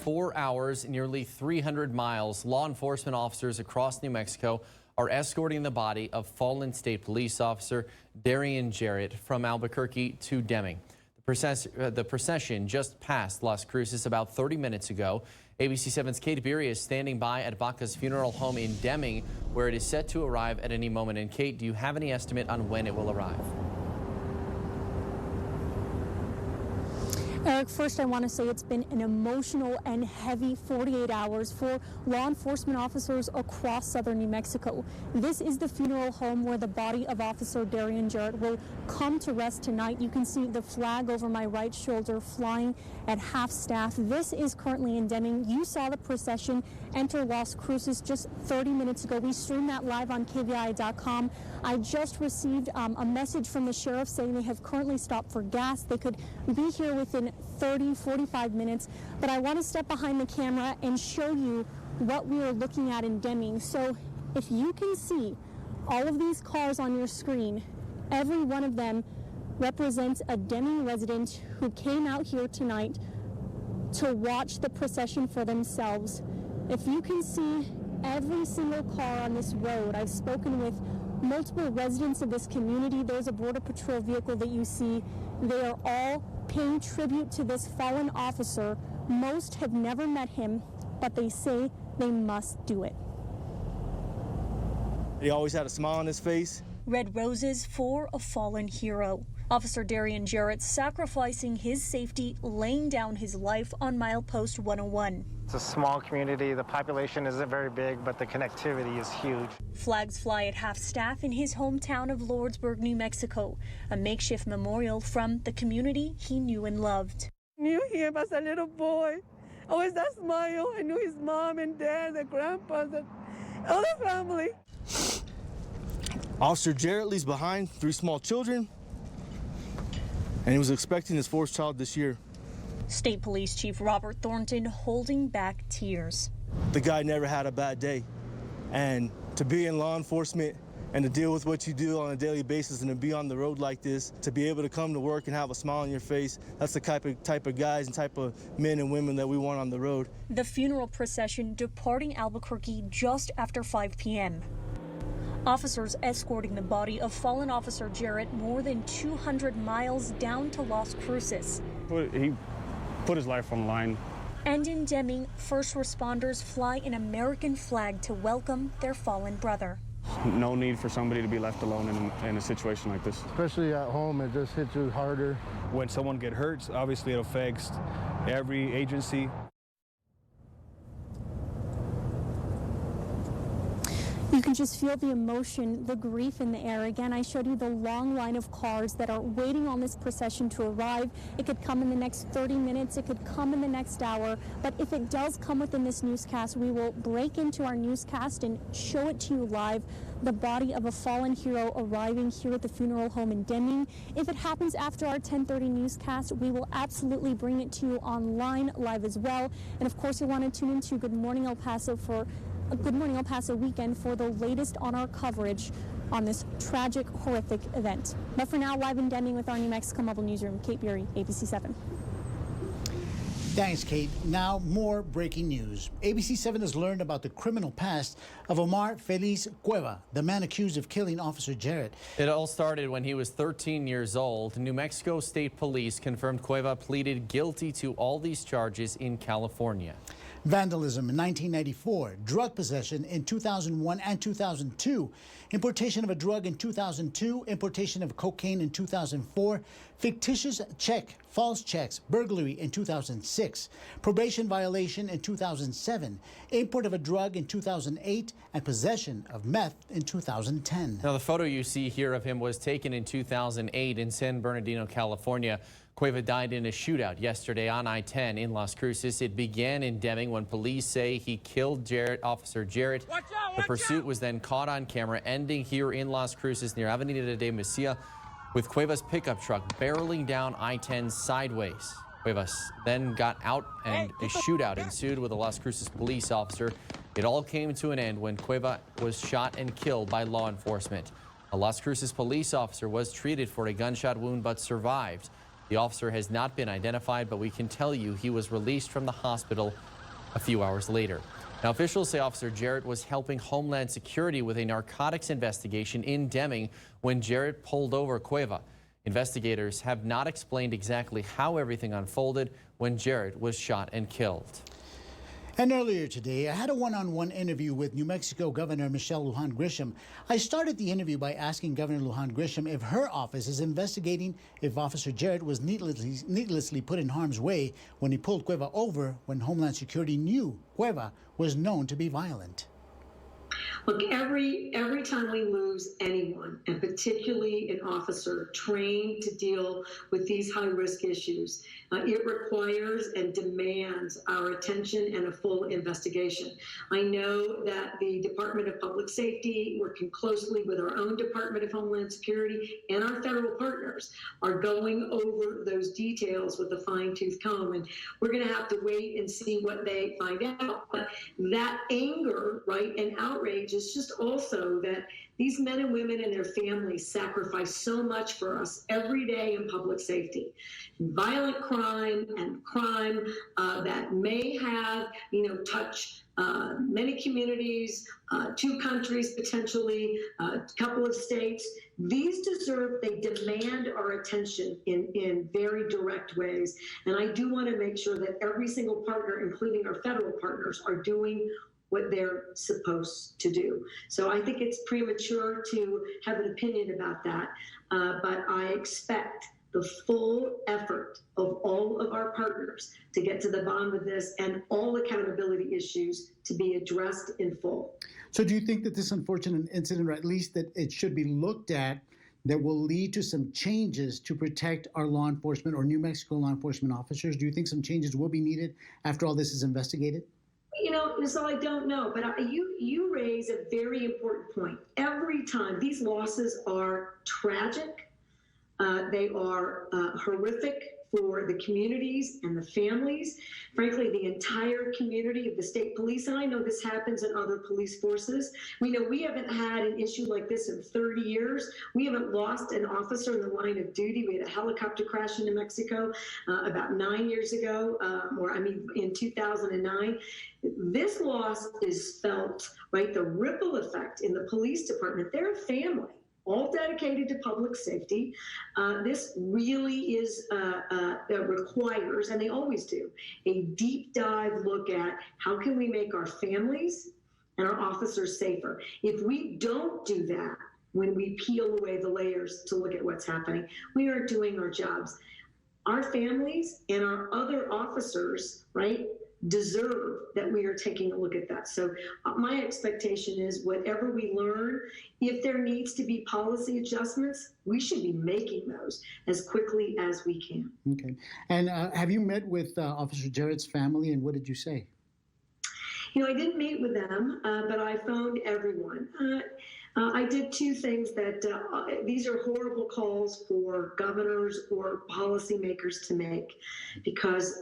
4 hours, nearly 300 miles, law enforcement officers across New Mexico are escorting the body of fallen state police officer Darian Jarrett from Albuquerque to Deming. The procession just passed Las Cruces about 30 minutes ago. ABC 7's Kate Beery is standing by at Baca's funeral home in Deming, where it is set to arrive at any moment. And Kate, do you have any estimate on when it will arrive? Eric, first I want to say it's been an emotional and heavy 48 hours for law enforcement officers across southern New Mexico. This is the funeral home where the body of Officer Darian Jarrett will come to rest tonight. You can see the flag over my right shoulder flying at half staff. This is currently in Deming. You saw the procession enter Las Cruces just 30 minutes ago. We streamed that live on KVI.com. I just received a message from the sheriff saying they have currently stopped for gas. They could be here within 45 minutes, but I want to step behind the camera and show you what we are looking at in Deming. So if you can see all of these cars on your screen, every one of them represents a Deming resident who came out here tonight to watch the procession for themselves. If you can see every single car on this road, I've spoken with multiple residents of this community. There's a Border Patrol vehicle that you see. They are all paying tribute to this fallen officer. Most have never met him, but they say they must do it. He always had a smile on his face. Red roses for a fallen hero. Officer Darian Jarrett sacrificing his safety, laying down his life on milepost 101. It's a small community. The population isn't very big, but the connectivity is huge. Flags fly at half staff in his hometown of Lordsburg, New Mexico, a makeshift memorial from the community he knew and loved. Knew him as a little boy. Always that smile. I knew his mom and dad, the grandpa, all the family. Officer Jarrett leaves behind 3 small children, and he was expecting his 4th child this year. State Police Chief Robert Thornton holding back tears. The guy never had a bad day, and to be in law enforcement and to deal with what you do on a daily basis and to be on the road like this, to be able to come to work and have a smile on your face, that's the type of guys and type of men and women that we want on the road. The funeral procession departing Albuquerque just after 5 p.m. Officers escorting the body of fallen Officer Jarrett more than 200 miles down to Las Cruces. He put his life on the line. And in Deming, first responders fly an American flag to welcome their fallen brother. No need for somebody to be left alone in a situation like this. Especially at home, it just hits you harder. When someone gets hurt, obviously it affects every agency. You can just feel the emotion, the grief in the air. Again, I showed you the long line of cars that are waiting on this procession to arrive. It could come in the next 30 minutes. It could come in the next hour. But if it does come within this newscast, we will break into our newscast and show it to you live. The body of a fallen hero arriving here at the funeral home in Deming. If it happens after our 10:30 newscast, we will absolutely bring it to you online live as well. And of course, you want to tune into Good Morning El Paso for Good Morning El Paso weekend for the latest on our coverage on this tragic, horrific event. But for now, live in Deming with our New Mexico Mobile Newsroom, Kate Beery, ABC 7. Thanks, Kate. Now, more breaking news. ABC 7 has learned about the criminal past of Omar Feliz Cueva, the man accused of killing Officer Jarrett. It all started when he was 13 years old. New Mexico State Police confirmed Cueva pleaded guilty to all these charges in California. Vandalism in 1994, drug possession in 2001 and 2002, importation of a drug in 2002, importation of cocaine in 2004, fictitious check, false checks, burglary in 2006, probation violation in 2007, import of a drug in 2008, and possession of meth in 2010. Now, the photo you see here of him was taken in 2008 in San Bernardino, California. Cueva died in a shootout yesterday on I-10 in Las Cruces. It began in Deming when police say he killed Officer Jarrett. The pursuit was then caught on camera, ending here in Las Cruces near Avenida de Mesilla, with Cueva's pickup truck barreling down I-10 sideways. Cueva then got out and a shootout ensued with a Las Cruces police officer. It all came to an end when Cueva was shot and killed by law enforcement. A Las Cruces police officer was treated for a gunshot wound but survived. The officer has not been identified, but we can tell you he was released from the hospital a few hours later. Now, officials say Officer Jarrett was helping Homeland Security with a narcotics investigation in Deming when Jarrett pulled over Cueva. Investigators have not explained exactly how everything unfolded when Jarrett was shot and killed. And earlier today, I had a one-on-one interview with New Mexico Governor Michelle Lujan Grisham. I started the interview by asking Governor Lujan Grisham if her office is investigating if Officer Jarrett was needlessly put in harm's way when he pulled Cueva over when Homeland Security knew Cueva was known to be violent. Look, every time we lose anyone, and particularly an officer trained to deal with these high-risk issues, it requires and demands our attention and a full investigation. I know that the Department of Public Safety, working closely with our own Department of Homeland Security and our federal partners, are going over those details with a fine-tooth comb, and we're going to have to wait and see what they find out. But that anger, right, and outrage is just also that these men and women and their families sacrifice so much for us every day in public safety. Violent crime and crime that may have, touch many communities, 2 countries potentially, a couple of states. These they demand our attention in very direct ways. And I do want to make sure that every single partner, including our federal partners, are doing what they're supposed to do. So I think it's premature to have an opinion about that, but I expect the full effort of all of our partners to get to the bottom of this and all accountability issues to be addressed in full. So do you think that this unfortunate incident, or at least that it should be looked at, that will lead to some changes to protect our law enforcement or New Mexico law enforcement officers? Do you think some changes will be needed after all this is investigated? So I don't know, but you raise a very important point. Every time, these losses are tragic, they are horrific for the communities and the families, frankly, the entire community of the state police. And I know this happens in other police forces. We know we haven't had an issue like this in 30 years. We haven't lost an officer in the line of duty. We had a helicopter crash in New Mexico about 9 years ago, in 2009. This loss is felt, right? The ripple effect in the police department, they're a family, all dedicated to public safety. This really requires, and they always do, a deep dive look at how can we make our families and our officers safer. If we don't do that, when we peel away the layers to look at what's happening, we aren't doing our jobs. Our families and our other officers, right, deserve that we are taking a look at that. So my expectation is whatever we learn, if there needs to be policy adjustments, we should be making those as quickly as we can. Okay. And have you met with Officer Jarrett's family, and what did you say? I didn't meet with them, but I phoned everyone. I did 2 things that these are horrible calls for governors or policymakers to make, because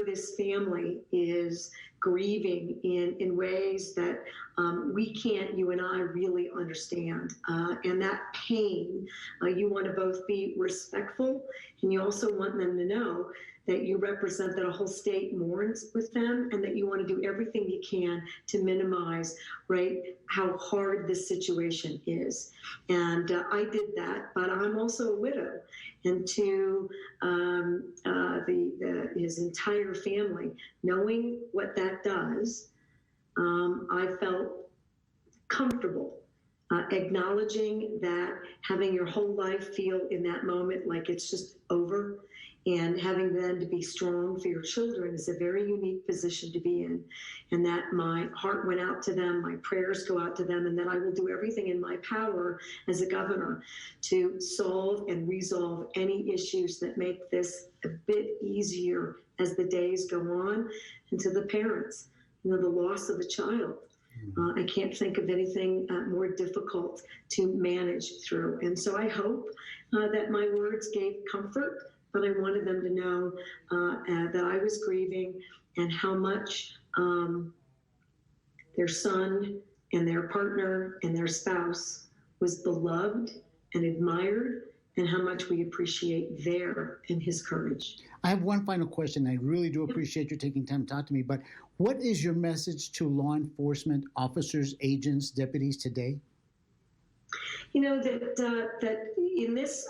this family is grieving in ways that we can't, you and I, really understand. And that pain, you want to both be respectful, and you also want them to know that you represent that a whole state mourns with them, and that you want to do everything you can to minimize, right, how hard this situation is. And I did that, but I'm also a widow. And to his entire family, knowing what that does, I felt comfortable acknowledging that having your whole life feel in that moment like it's just over, and having them to be strong for your children is a very unique position to be in. And that my heart went out to them, my prayers go out to them, and that I will do everything in my power as a governor to solve and resolve any issues that make this a bit easier as the days go on. And to the parents, the loss of a child. I can't think of anything more difficult to manage through. And so I hope that my words gave comfort, but I wanted them to know that I was grieving and how much their son and their partner and their spouse was beloved and admired and how much we appreciate their and his courage. I have one final question. I really do appreciate you taking time to talk to me, but what is your message to law enforcement officers, agents, deputies today? You know, that in this,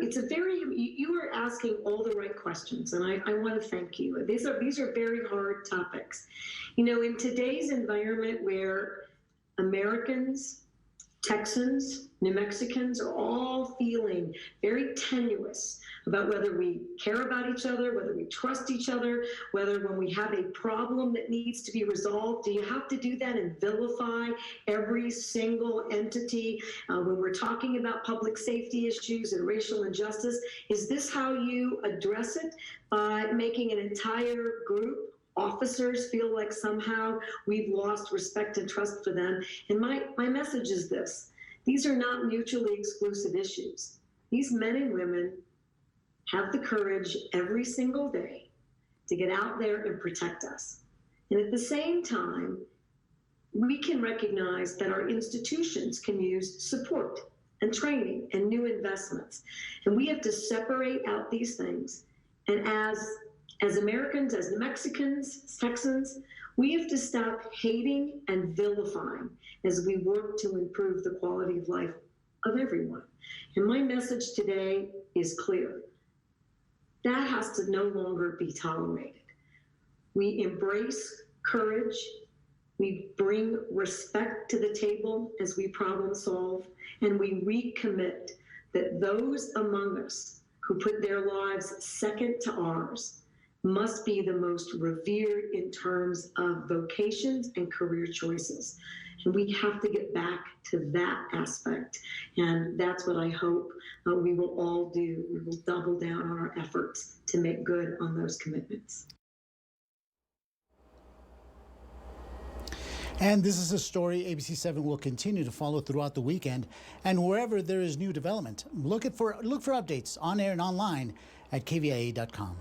it's a very, you are asking all the right questions, and I want to thank you. These are very hard topics. You know, in today's environment where Americans, Texans, New Mexicans are all feeling very tenuous about whether we care about each other, whether we trust each other, whether when we have a problem that needs to be resolved, do you have to do that and vilify every single entity? When we're talking about public safety issues and racial injustice, is this how you address it? By making an entire group, officers, feel like somehow we've lost respect and trust for them? And my message is this: these are not mutually exclusive issues. These men and women have the courage every single day to get out there and protect us. And at the same time, we can recognize that our institutions can use support and training and new investments. And we have to separate out these things. And as Americans, as New Mexicans, Texans, we have to stop hating and vilifying as we work to improve the quality of life of everyone. And my message today is clear. That has to no longer be tolerated. We embrace courage. We bring respect to the table as we problem solve, and we recommit that those among us who put their lives second to ours must be the most revered in terms of vocations and career choices. And we have to get back to that aspect. And that's what I hope we will all do. We will double down on our efforts to make good on those commitments. And this is a story ABC7 will continue to follow throughout the weekend. And wherever there is new development, look for updates on air and online at kvia.com.